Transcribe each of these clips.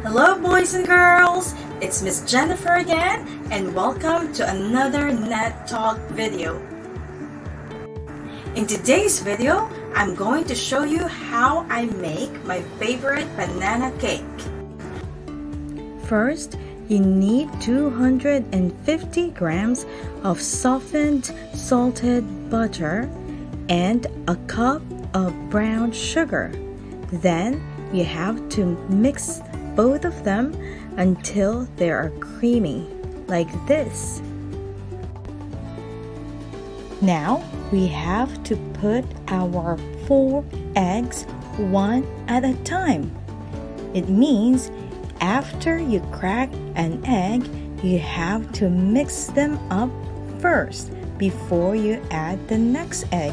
Hello boys and girls, it's Miss Jennifer again and welcome to another Net Talk video. In today's video, I'm going to show you how I make my favorite banana cake. First, you need 250 grams of softened salted butter and a cup of brown sugar. Then you have to mix both of them until they are creamy, like this. Now we have to put our 4 eggs one at a time. It means after you crack an egg, you have to mix them up first before you add the next egg.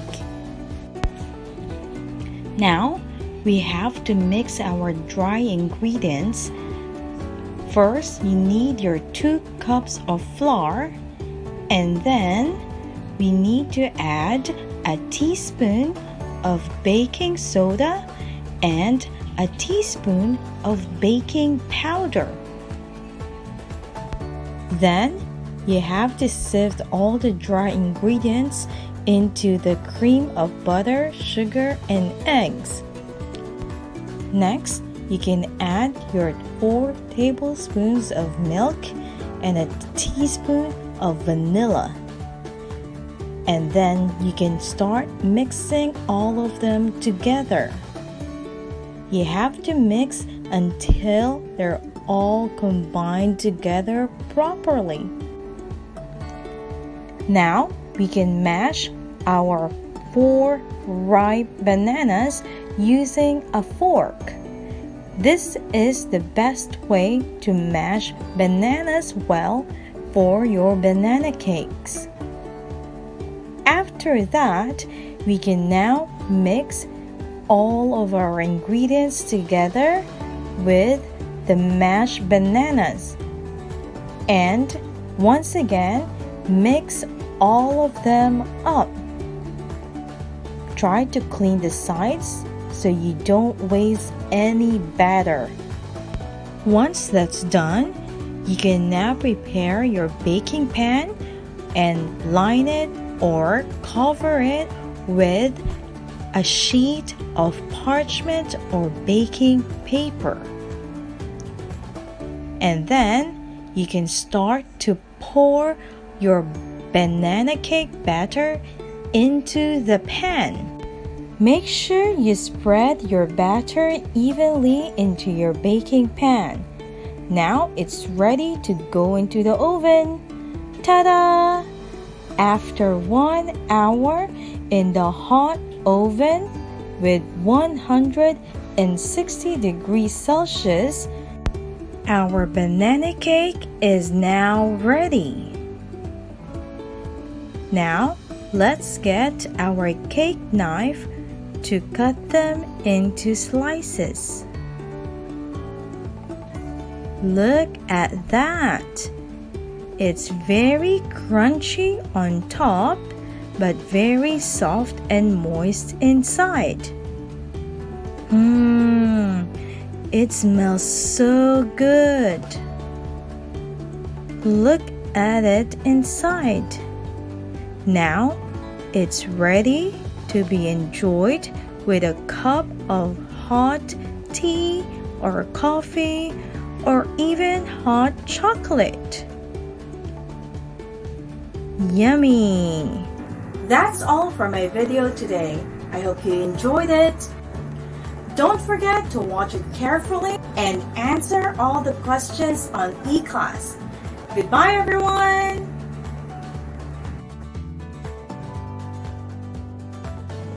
Now we have to mix our dry ingredients. First, you need your 2 cups of flour, and then we need to add a teaspoon of baking soda and a teaspoon of baking powder. Then you have to sift all the dry ingredients into the cream of butter, sugar, and eggs. Next, you can add your 4 tablespoons of milk and a teaspoon of vanilla. And then you can start mixing all of them together. You have to mix until they're all combined together properly. Now we can mash our 4 ripe bananas using a fork. This is the best way to mash bananas well for your banana cakes. After that, we can now mix all of our ingredients together with the mashed bananas. And once again, mix all of them up. Try to clean the sides so you don't waste any batter. Once that's done, you can now prepare your baking pan and line it or cover it with a sheet of parchment or baking paper. And then you can start to pour your banana cake batter into the pan. Make sure you spread your batter evenly into your baking pan. Now it's ready to go into the oven. Ta-da! After 1 hour in the hot oven with 160 degrees Celsius, our banana cake is now ready. Now, let's get our cake knife to cut them into slices. Look at that! It's very crunchy on top, but very soft and moist inside. It smells so good. Look at it inside. Now, it's ready to be enjoyed with a cup of hot tea or coffee or even hot chocolate. Yummy! That's all for my video today. I hope you enjoyed it. Don't forget to watch it carefully and answer all the questions on e-class. Goodbye everyone!